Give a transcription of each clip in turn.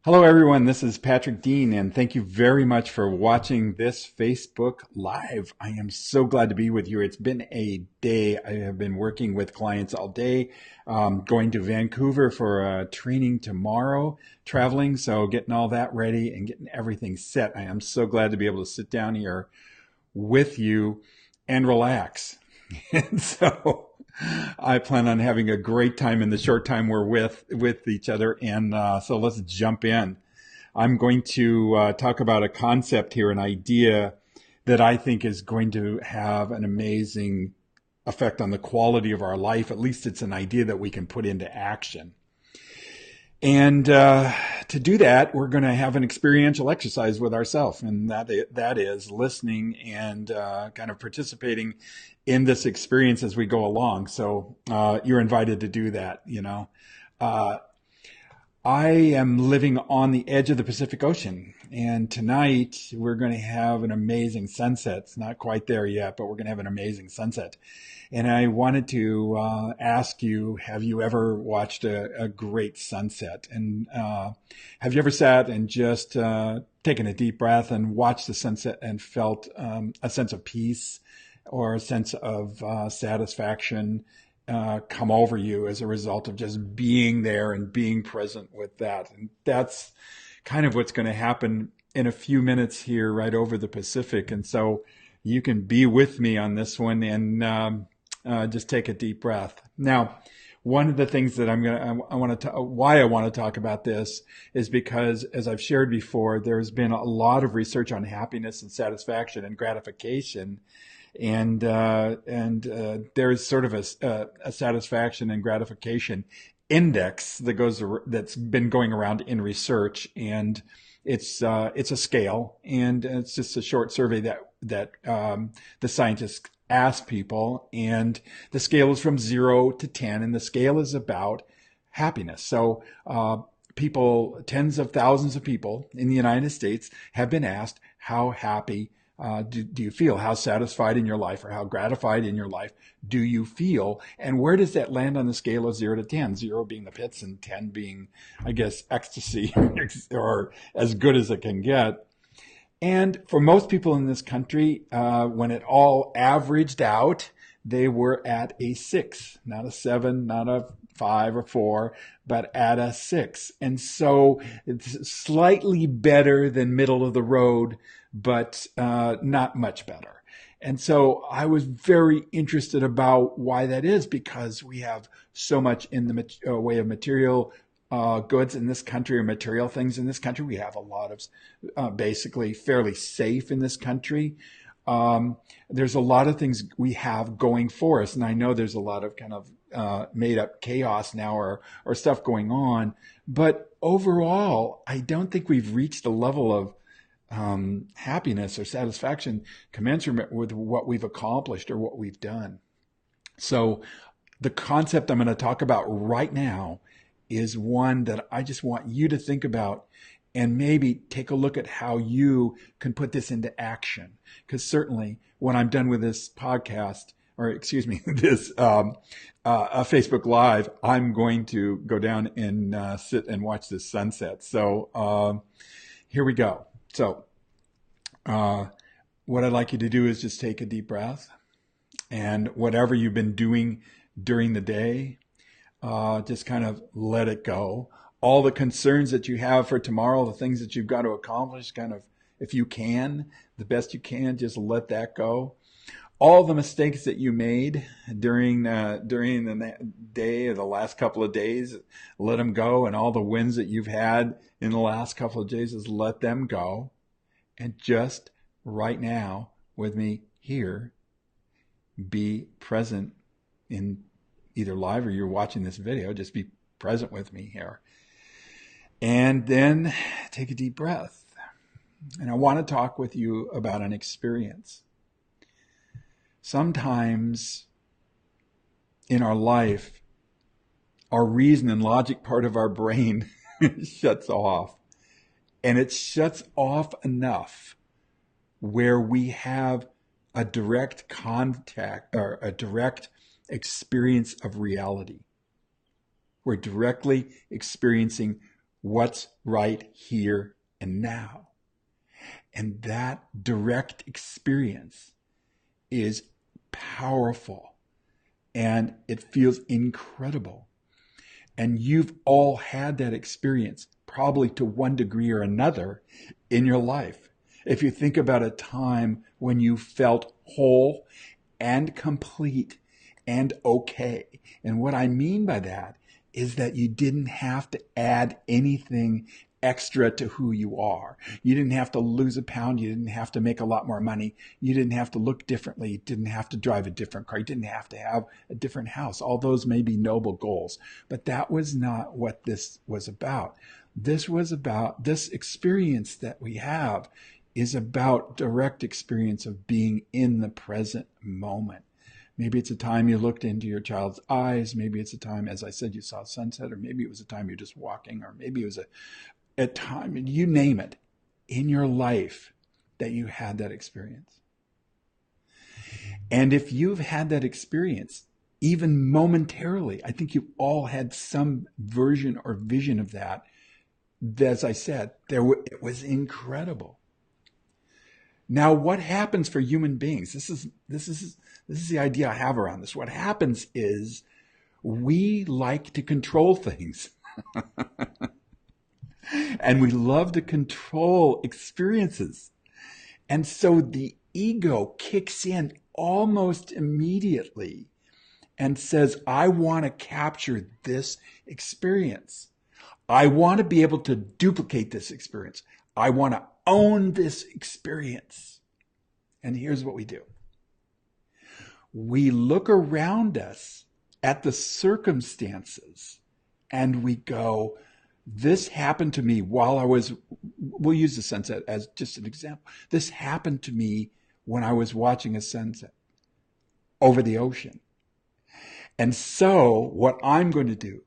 Hello, everyone. This is Patrick Dean, and thank you very much for watching this Facebook Live. I am so glad to be with you. It's been a day. I have been working with clients all day, going to Vancouver for a training tomorrow, traveling, so getting all that ready and getting everything set. I am so glad to be able to sit down here with you and relax. And so I plan on having a great time in the short time we're with each other. And so let's jump in. I'm going to talk about a concept here, an idea that I think is going to have an amazing effect on the quality of our life. At least it's an idea that we can put into action. And to do that, we're going to have an experiential exercise with ourselves, and that is listening and kind of participating in this experience as we go along. So you're invited to do that. Uh, I am living on the edge of the Pacific Ocean, and tonight we're going to have an amazing sunset. It's not quite there yet, but we're going to have an amazing sunset. And I wanted to ask you, have you ever watched a great sunset? And have you ever sat and just taken a deep breath and watched the sunset and felt a sense of peace or a sense of satisfaction come over you as a result of just being there and being present with that? And that's kind of what's going to happen in a few minutes here right over the Pacific. And so you can be with me on this one and just take a deep breath. Now, one of the things that I want to, why I want to talk about this is because, as I've shared before, there's been a lot of research on happiness and satisfaction and gratification, and there's sort of a satisfaction and gratification index that's been going around in research, and it's a scale, and it's just a short survey that the scientists ask people, and the scale is from 0 to 10, and the scale is about happiness. So people, tens of thousands of people in the United States have been asked, how happy do you feel? How satisfied in your life or how gratified in your life do you feel? And where does that land on the scale of 0 to 10? 0 being the pits and 10 being, I guess, ecstasy or as good as it can get. And for most people in this country, when it all averaged out, they were at a 6, not a 7, not a 5 or 4, but at a 6. And so it's slightly better than middle of the road, but not much better. And so I was very interested about why that is, because we have so much in the way of material goods in this country, or material things in this country. We have a lot of basically fairly safe in this country. There's a lot of things we have going for us. And I know there's a lot of kind of made up chaos now or stuff going on. But overall, I don't think we've reached a level of happiness or satisfaction commensurate with what we've accomplished or what we've done. So the concept I'm going to talk about right now is one that I just want you to think about and maybe take a look at how you can put this into action. Because certainly when I'm done with this podcast, or excuse me, this Facebook Live, I'm going to go down and sit and watch this sunset. So here we go. So what I'd like you to do is just take a deep breath, and whatever you've been doing during the day, just kind of let it go. All the concerns that you have for tomorrow, the things that you've got to accomplish, kind of, if you can, the best you can, just let that go. All the mistakes that you made during the day or the last couple of days, let them go. And all the wins that you've had in the last couple of days, is let them go. And just right now with me here, be present in either live or you're watching this video. Just be present with me here. And then take a deep breath. And I want to talk with you about an experience. Sometimes in our life, our reason and logic part of our brain shuts off. And it shuts off enough where we have a direct contact or a direct experience of reality. We're directly experiencing what's right here and now. And that direct experience is powerful and it feels incredible. And you've all had that experience, probably to one degree or another in your life. If you think about a time when you felt whole and complete and okay. And what I mean by that is that you didn't have to add anything extra to who you are. You didn't have to lose a pound. You didn't have to make a lot more money. You didn't have to look differently. You didn't have to drive a different car. You didn't have to have a different house. All those may be noble goals, but that was not what this was about. This was about this experience that we have is about direct experience of being in the present moment. Maybe it's a time you looked into your child's eyes. Maybe it's a time, as I said, you saw a sunset, or maybe it was a time you're just walking, or maybe it was a time, you name it, in your life that you had that experience. And if you've had that experience, even momentarily, I think you've all had some version or vision of that. As I said, it was incredible. Now, what happens for human beings? This is the idea I have around this. What happens is we like to control things. And we love to control experiences. And so the ego kicks in almost immediately and says, I want to capture this experience. I want to be able to duplicate this experience. I want to own this experience. And here's what we do. We look around us at the circumstances and we go, this happened to me while we'll use the sunset as just an example. This happened to me when I was watching a sunset over the ocean. And so what I'm going to do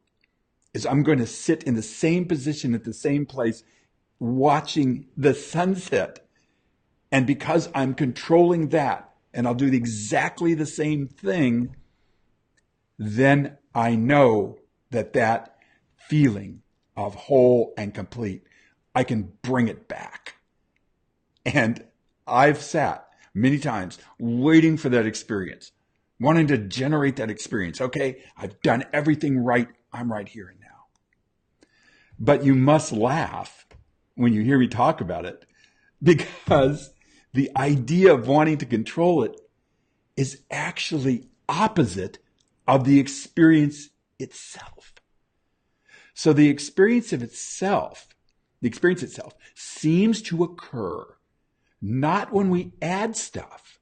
is I'm going to sit in the same position at the same place watching the sunset. And because I'm controlling that, and I'll do exactly the same thing, then I know that feeling of whole and complete, I can bring it back. And I've sat many times waiting for that experience, wanting to generate that experience. Okay, I've done everything right. I'm right here and now. But you must laugh when you hear me talk about it, because the idea of wanting to control it is actually opposite of the experience itself. So the experience itself seems to occur not when we add stuff,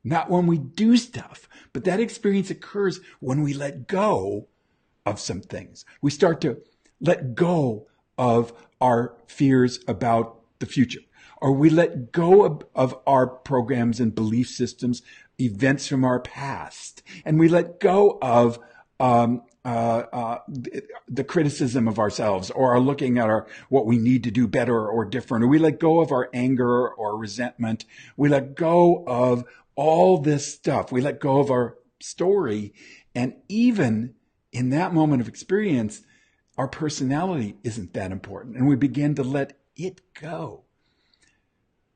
not when we do stuff, but that experience occurs when we let go of some things. We start to let go of our fears about the future, or we let go of our programs and belief systems, events from our past, and we let go of the criticism of ourselves, or are looking at what we need to do better or different, or we let go of our anger or resentment. We let go of all this stuff. We let go of our story. And even in that moment of experience, our personality isn't that important. And we begin to let it go.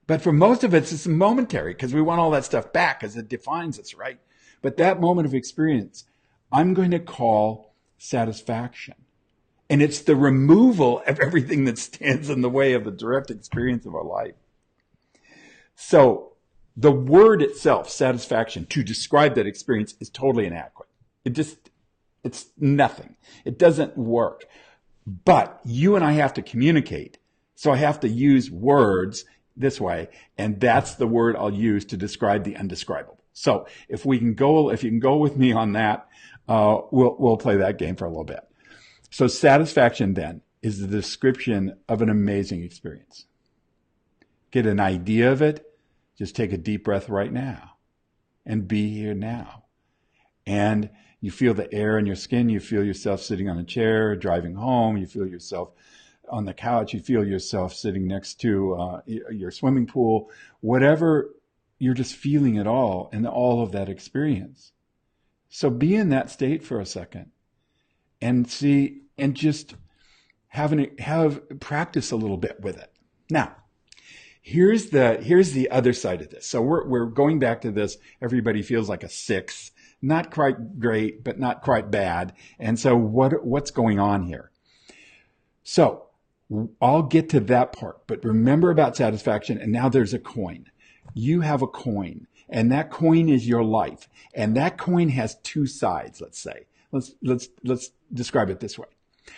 But for most of us, it's momentary because we want all that stuff back because it defines us, right? But that moment of experience, I'm going to call satisfaction. And it's the removal of everything that stands in the way of the direct experience of our life. So the word itself, satisfaction, to describe that experience is totally inadequate. It's nothing. It doesn't work. But you and I have to communicate. So I have to use words this way. And that's the word I'll use to describe the undescribable. So if you can go with me on that, we'll play that game for a little bit. So satisfaction then is the description of an amazing experience. Get an idea of it. Just take a deep breath right now and be here now. And you feel the air in your skin. You feel yourself sitting on a chair, driving home. You feel yourself on the couch. You feel yourself sitting next to your swimming pool. Whatever, you're just feeling it all and all of that experience. So be in that state for a second and see, and just have practice a little bit with it. Now, here's the other side of this. So we're going back to this. Everybody feels like a 6, not quite great, but not quite bad. And so what's going on here? So I'll get to that part, but remember about satisfaction. And now there's a coin. You have a coin, and that coin is your life. And that coin has 2 sides, let's say. Let's describe it this way.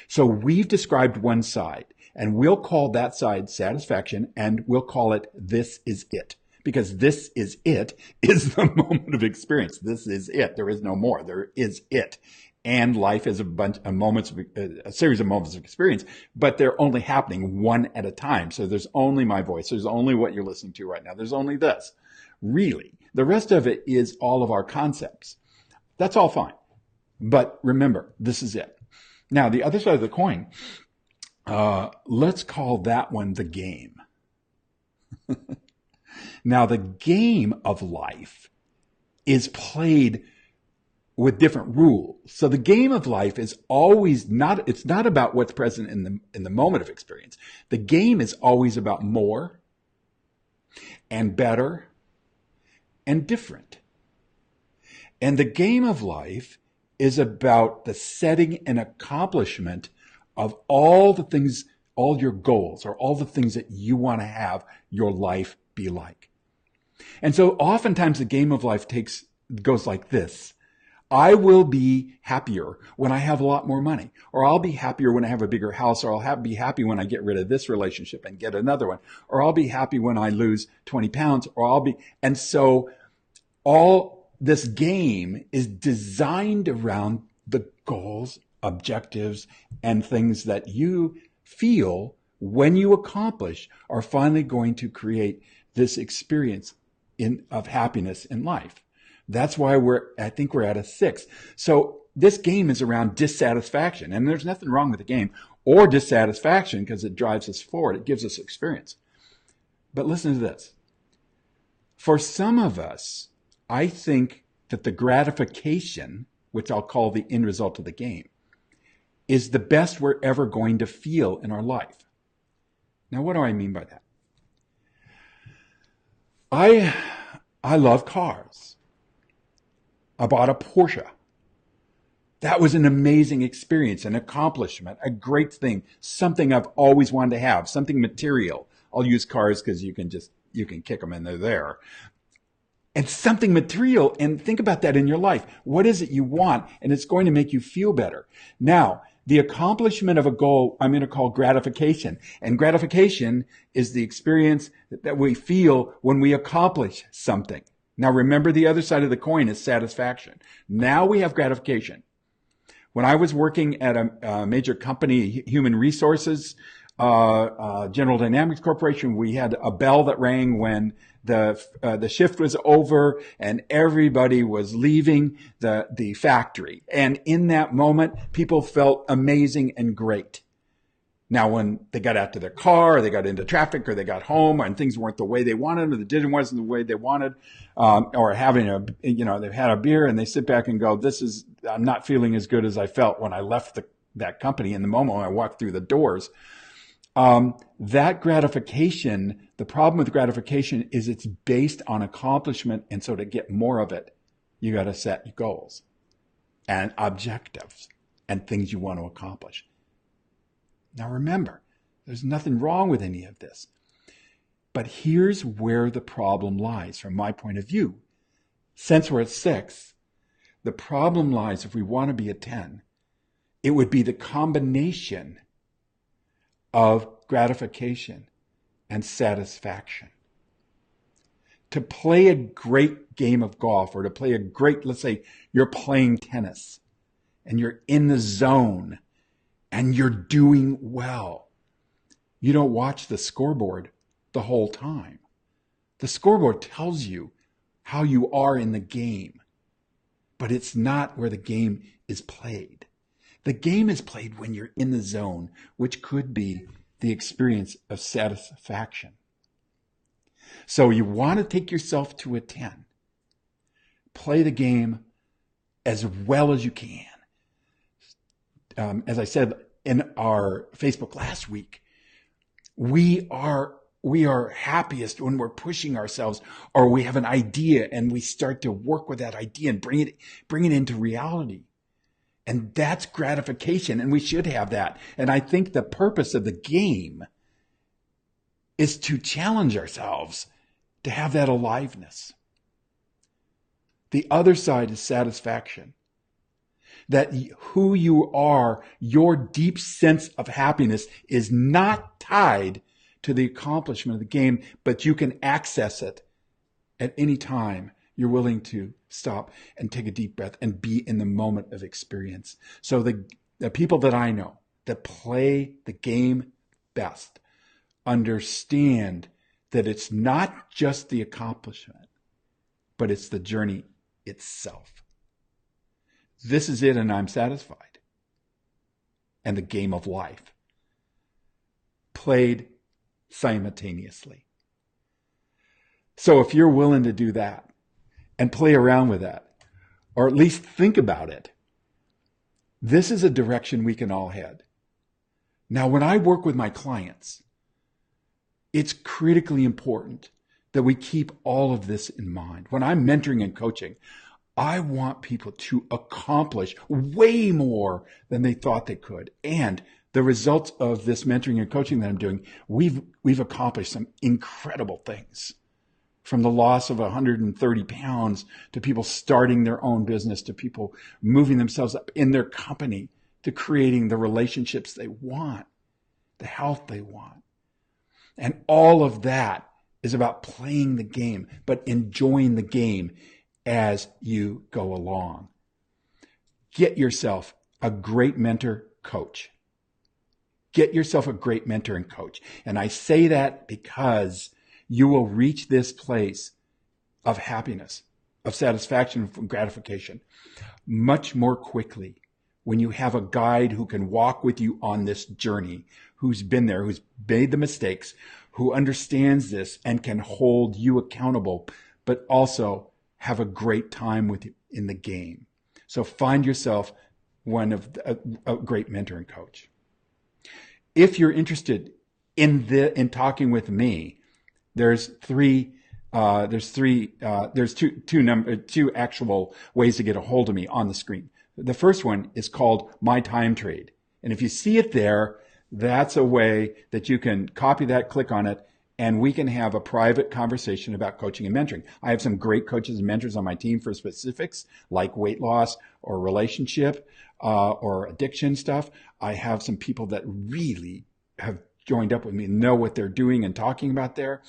So we've described one side, and we'll call that side satisfaction, and we'll call it this is it. Because this is it is the moment of experience. This is it. There is no more. There is it. And life is a series of moments of experience, but they're only happening one at a time. So there's only my voice. There's only what you're listening to right now. There's only this. Really. The rest of it is all of our concepts. That's all fine. But remember, this is it. Now, the other side of the coin, let's call that one the game. Now, the game of life is played with different rules. So the game of life is always it's not about what's present in the moment of experience. The game is always about more and better and different. And the game of life is about the setting and accomplishment of all the things, all your goals, or all the things that you want to have your life be like. And so oftentimes the game of life goes like this. I will be happier when I have a lot more money, or I'll be happier when I have a bigger house, or I'll be happy when I get rid of this relationship and get another one, or I'll be happy when I lose 20 pounds, and so all this game is designed around the goals, objectives, and things that you feel when you accomplish are finally going to create this experience of happiness in life. That's why I think we're at a 6. So this game is around dissatisfaction, and there's nothing wrong with the game or dissatisfaction because it drives us forward. It gives us experience. But listen to this. For some of us, I think that the gratification, which I'll call the end result of the game, is the best we're ever going to feel in our life. Now, what do I mean by that? I love cars. I bought a Porsche. That was an amazing experience, an accomplishment, a great thing, something I've always wanted to have, something material. I'll use cars because you can kick them and they're there. And something material, and think about that in your life. What is it you want? And it's going to make you feel better. Now, the accomplishment of a goal, I'm going to call gratification. And gratification is the experience that we feel when we accomplish something. Now, remember, the other side of the coin is satisfaction. Now we have gratification. When I was working at a major company, Human Resources, General Dynamics Corporation, we had a bell that rang when the shift was over and everybody was leaving the factory. And in that moment, people felt amazing and great. Now, when they got out to their car, or they got into traffic, or they got home, and things weren't the way they wanted, or the wasn't the way they wanted, or they've had a beer and they sit back and go, I'm not feeling as good as I felt when I left that company in the moment when I walked through the doors. That gratification, the problem with gratification is it's based on accomplishment. And so to get more of it, you got to set goals and objectives and things you want to accomplish. Now remember, there's nothing wrong with any of this. But here's where the problem lies from my point of view. Since we're at 6, the problem lies if we want to be at 10, it would be the combination of gratification and satisfaction. To play a great game of golf, or to play let's say you're playing tennis and you're in the zone and you're doing well. You don't watch the scoreboard the whole time. The scoreboard tells you how you are in the game, but it's not where the game is played. The game is played when you're in the zone, which could be the experience of satisfaction. So you want to take yourself to a 10. Play the game as well as you can. As I said in our Facebook last week, we are happiest when we're pushing ourselves, or we have an idea and we start to work with that idea and bring it into reality. And that's gratification, and we should have that. And I think the purpose of the game is to challenge ourselves to have that aliveness. The other side is satisfaction. That who you are, your deep sense of happiness is not tied to the accomplishment of the game, but you can access it at any time you're willing to stop and take a deep breath and be in the moment of experience. So the people that I know that play the game best understand that it's not just the accomplishment, but it's the journey itself. This is it, and I'm satisfied. And the game of life played simultaneously. So if you're willing to do that and play around with that, or at least think about it, this is a direction we can all head. Now, when I work with my clients, it's critically important that we keep all of this in mind. When I'm mentoring and coaching, I want people to accomplish way more than they thought they could. And the results of this mentoring and coaching that I'm doing, we've accomplished some incredible things. From the loss of 130 pounds to people starting their own business, to people moving themselves up in their company, to creating the relationships they want, the health they want. And all of that is about playing the game, but enjoying the game as you go along. Get yourself a great mentor coach. Get yourself a great mentor and coach. And I say that because you will reach this place of happiness, of satisfaction, and gratification much more quickly when you have a guide who can walk with you on this journey, who's been there, who's made the mistakes, who understands this and can hold you accountable, but also have a great time with you in the game. So find yourself a great mentor and coach. If you're interested in talking with me, there's two actual ways to get a hold of me on the screen. The first one is called My Time Trade. And if you see it there, that's a way that you can copy that, click on it, and we can have a private conversation about coaching and mentoring. I have some great coaches and mentors on my team for specifics like weight loss or relationship or addiction stuff. I have some people that really have joined up with me, know what they're doing and talking about there.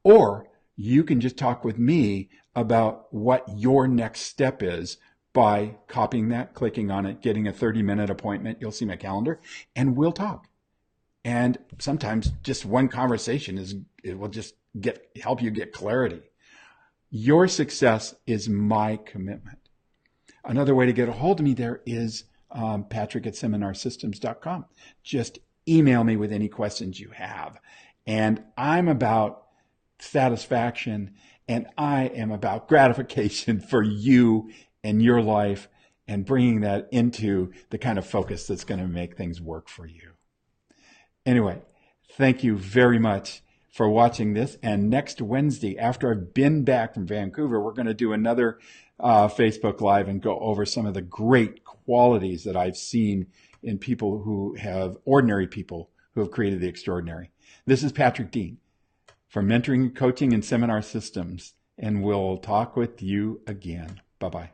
Or you can just talk with me about what your next step is by copying that, clicking on it, getting a 30-minute appointment. You'll see my calendar, and we'll talk. And sometimes just one conversation it will just help you get clarity. Your success is my commitment. Another way to get a hold of me there is patrick@seminarsystems.com. Just email me with any questions you have. And I'm about satisfaction, and I am about gratification for you and your life, and bringing that into the kind of focus that's going to make things work for you. Anyway, thank you very much for watching this. And next Wednesday, after I've been back from Vancouver, we're going to do another Facebook Live and go over some of the great qualities that I've seen in people ordinary people who have created the extraordinary. This is Patrick Dean from Mentoring, Coaching, and Seminar Systems, and we'll talk with you again. Bye-bye.